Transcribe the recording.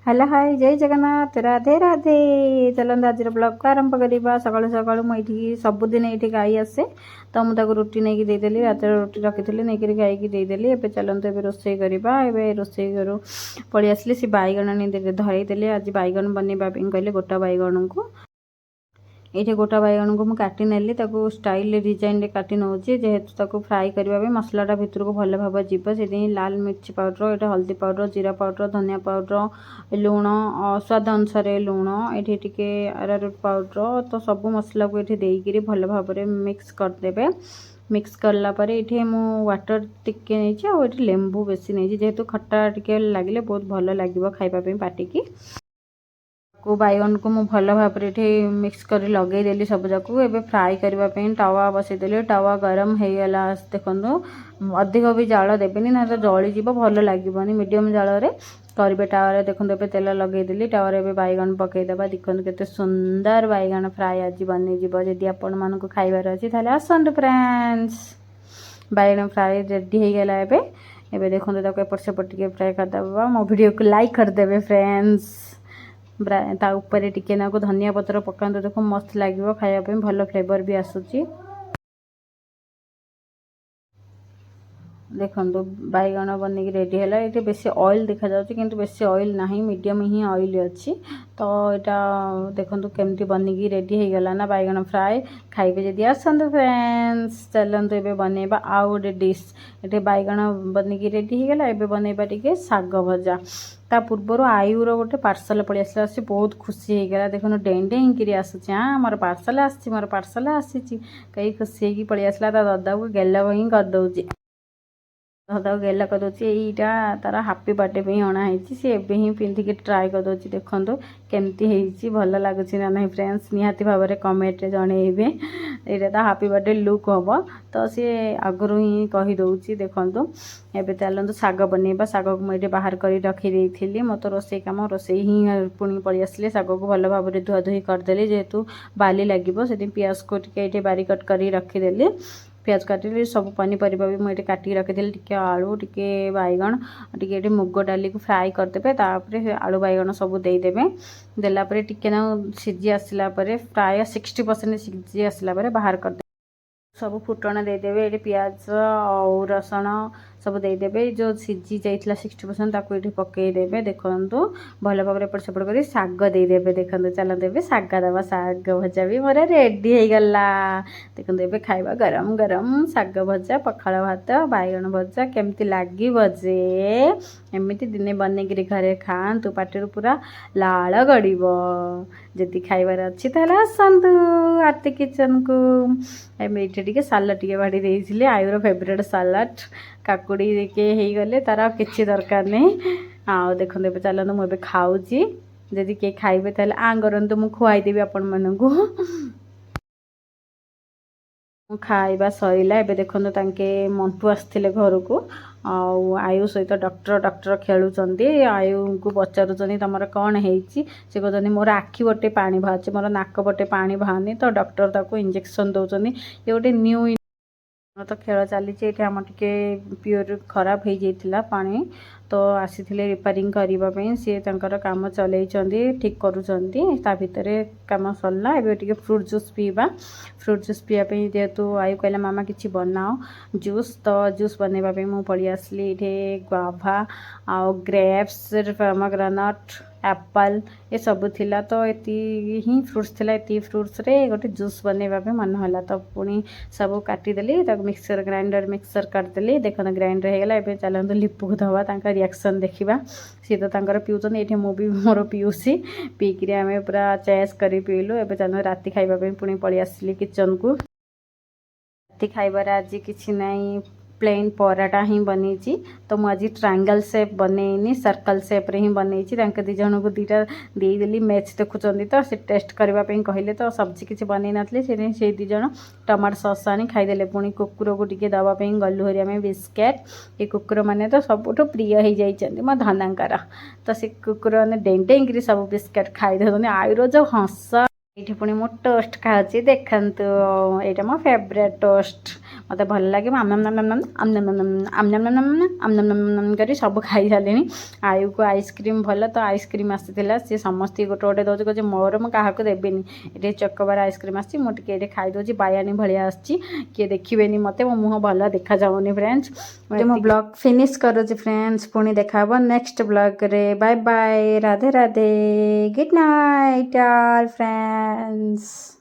Hello hi जय जगन्नाथ राधे राधे। चलते आज ब्लॉग को आरंभ करवा। सकालू सकालू मुझे सबुदिन ये गाई आसे तो मुझे रुटी नहीं देदेली। रात रुटी रखी नहीं गाई की देदेली। एवं चलते ए रोसे करवा। रोसे घर पलि आसिले सी बैगण धरईदेले। आज बैगण बनवा कहले गोटा बैगण को ये गोटा बैगण को मुझे काटी नेली स्टाइल डिजाइन रे काटी नौची जेहेतु फ्राए करने मसलाटा भितर को भल भाव जीव से लाल मिर्ची पाउडर ये हल्दी पाउडर जीरा पाउडर धनिया पाउडर लुण स्वाद अनुसार लुण ये टे अरारोट पाउडर तो सब मसला को ये देकर भल भाव मिक्स करदे। मिक्स करला ये वाटर टिके नहीं लेंबू बेसी नहीं जेहेतु खट्टा टिके लगे बहुत भल लगे खावाई पाटिकी को बैगन को मुझे भल भाव मिक्स कर लगेदेली सब जाक। एवं फ्राए करने टावा बसईदेली टावा गरम हो गला। देखो अधिक भी जाल देवेनि ना तो जलीज भल लगे मीडियम जाल करेंगे टावर। देखो ए तेल लगेदेली टावर ए बैगन पकईदे। देखो केते सुंदर बैगन फ्राए आज बनईजी। जदि आपण मन को खाइबार अच्छी आसतु फ्रेंड्स। बैगन फ्राए रेडी हो गला। एबे देखो एपट सेपट टे फ्राए करदे। मो वीडियो को लाइक करदेवे फ्रेंड्स। ता ऊपर टिके ना को धनिया पत्र पकाते देखो मस्त लगे खायापी भल फ्लेवर भी आसूची। देखो बैगण बनिक रेडी है। ये बेसी ऑयल देखा जाउची किंतु बेसी ऑयल नहीं मीडियम ही ऑयल अच्छी। तो यहाँ देखो केमती बनिक रेडी हो गला ना बैगण फ्राए खाइबे जदि आसतु फ्रेंड्स। चलतु ए बनइबा आउ गोटे डिश। ये बैगण बनिक रेडी हो गला। एबे बनइबा टिके साग भजा। ता पूर्वर आयुर गोटे पार्सल पलि आसला से बहुत खुशी हो गला। देखो डें डें कि आसूँ हाँ मोर पार्सल आसी मोर पार्सल आसी कहीं खुशी होगी पलि आसला। ता दादा को गेल ही करदे। दादा को गेला करदे। यहीटा तार हापी बर्थडे पे अणाई सी एवं ही पिंधिक ट्राए करदे। देखो केमती भल लगुच ना नहीं फ्रेंड्स निहाती भाव में कमेंट जनइबे। यहाँ तो हापी बर्थडे लुक हम तो सी आगु ही कहीदे। देखो एबे चलते साग बनइबा। साग को मुझे बाहर कर रखी थी मो तो रोसे कम रोसे ही पुणी पलि आसिले। साग को भल भाव में धुआ धुई करदेली जेहेतु बाली लगे से पियाज को टे बारीकट कर रखीदेली। पियाज काटिली सब पनीपरिया भी मुझे काटिक रखीदी टी आलू टी बैगण टी मुग डाली को फ्राए करदे। तापर आलू बैगण सब देदेवे। देलापर टिके ना सीझी आसला प्राय 60% सीझी आसला बाहर करदे। सब फुटण देदेवे। ये पियाज और रसुण सब देदेवे। जो सीझी जाइए 60% ताको ये पकईदेवे। देखो भल भाव एपट सेपट कर साग देदेवे। देखो चलते साग दबा। साग भजा भी मोर रेडी हो गला। देखो ए खाइबा गरम गरम साग भजा पखाल भात बैगण भजा केमती लगे जे एमती दिने बनईकि घरे खातु पाटिर पूरा लाल गड़ब। जदि खाइबार अच्छी आसतु आरती किचन को। ये सालाड टे बाड़ी देते आयुर फेवरेट सालाड काकुड़ी के हो गले तार किसी दरकार नहीं। आ देखो ए चलते मुझे खाऊँगी। जदि किए खाइबे ताले आ करंतु मु खुआईदेवी आपण मानकु। खाइबा सरीला। एबे देखो तांके मंटू आसथिले घर को आयु सहित डॉक्टर डॉक्टर खेलुचंदी। आयु को पचारुचंदी तमर कौन हेची से कहते मोर आखि बटे पानी बाहर मोर नाक बटे पानी बाहरनी तो डॉक्टर ताको इंजेक्शन दौरान। ये गोटे न्यू तो खेल चली आम टे प्योर खराब हो जाता पानी तो आसी रिपेयरिंग करने सी काम चल ठीक करुँचा भितर कम सरला। एवं फ्रूट जूस पीवा। फ्रूट जूस पीवाई जेहेतु आयु कहला मामा किसी बनाओ जूस तो जूस बनवाई मुझे पलि आसली। ये गुआभा आ ग्रेप्स पोमेग्रेनेट एप्पल ये सब थिला तो ये ही फ्रूट्स थिला। ये फ्रूट्स रे गोटे जूस बनवाई मन है तो पुणी सब काटिदेली मिक्सर ग्राइंडर मिक्सर करदेली। देखो ग्राइंडर हो गला। एबे चलते लिपू को दवा तांका रिएक्शन देखा। सी तो तांकर पिउछन ये मुझे मोर पीऊसी पीकि आम पूरा चॉइस कर पीलु। एबे चलो राति खाइबा पुणी पलि आसिली किचन को। राति खाइबार आज किसी नाई प्लेन पराटा ही बनईची तो मुझे ट्रायंगल शेप बनईनी सर्कल शेप रे ही बनईची। दिज को दीटा देदेली मैच देखुं तो से टेस्ट करने कहले तो सब्जी किसी बनई नथली से दिज टमाटो सॉस आनी खाईदे। पुणी कुकुर को टिके दवाई गलु हरी आम बिस्केट। ये कुकुर मैंने तो सबुठ प्रिय हो जाइए मो धनांकर तो से कुकुर मैंने डें डें कर सब बिस्केट खाईदे। आयुर जो हंस ये पुणी मो टोस्ट खाऊँ देखु। यहाँ मो फेवरेट टोस्ट ମୋତେ ଭଲ ଲାଗେ ମୁଁ ଆମ୍ କରି ସବୁ ଖାଇ ସାରିଲିଣି। ଆୟୁକୁ ଆଇସ୍କ୍ରିମ୍ ଭଲ ତ ଆଇସ୍କ୍ରିମ୍ ଆସିଥିଲା, ସିଏ ସମସ୍ତଙ୍କୁ ଗୋଟେ ଗୋଟେ ଦେଉଛି, କହୁଛି ମୋର ମୁଁ କାହାକୁ ଦେବିନି। ଏଠି ଚକୋବାର ଆଇସ୍କ୍ରିମ୍ ଆସିଛି, ମୁଁ ଟିକେ ଏଠି ଖାଇଦେଉଛି, ବାୟାଣୀ ଭଳିଆ ଆସିଛି, କିଏ ଦେଖିବେନି ମୋତେ, ମୋ ମୁହଁ ଭଲ ଦେଖାଯାଉନି ଫ୍ରେଣ୍ଡସ୍। ମୁଁ ବ୍ଲଗ୍ ଫିନିଶ୍ କରୁଛି ଫ୍ରେଣ୍ଡସ୍, ପୁଣି ଦେଖା ହେବ ନେକ୍ସଟ ବ୍ଲଗ୍ରେ। Bye bye, Radhe Radhe, good night all friends.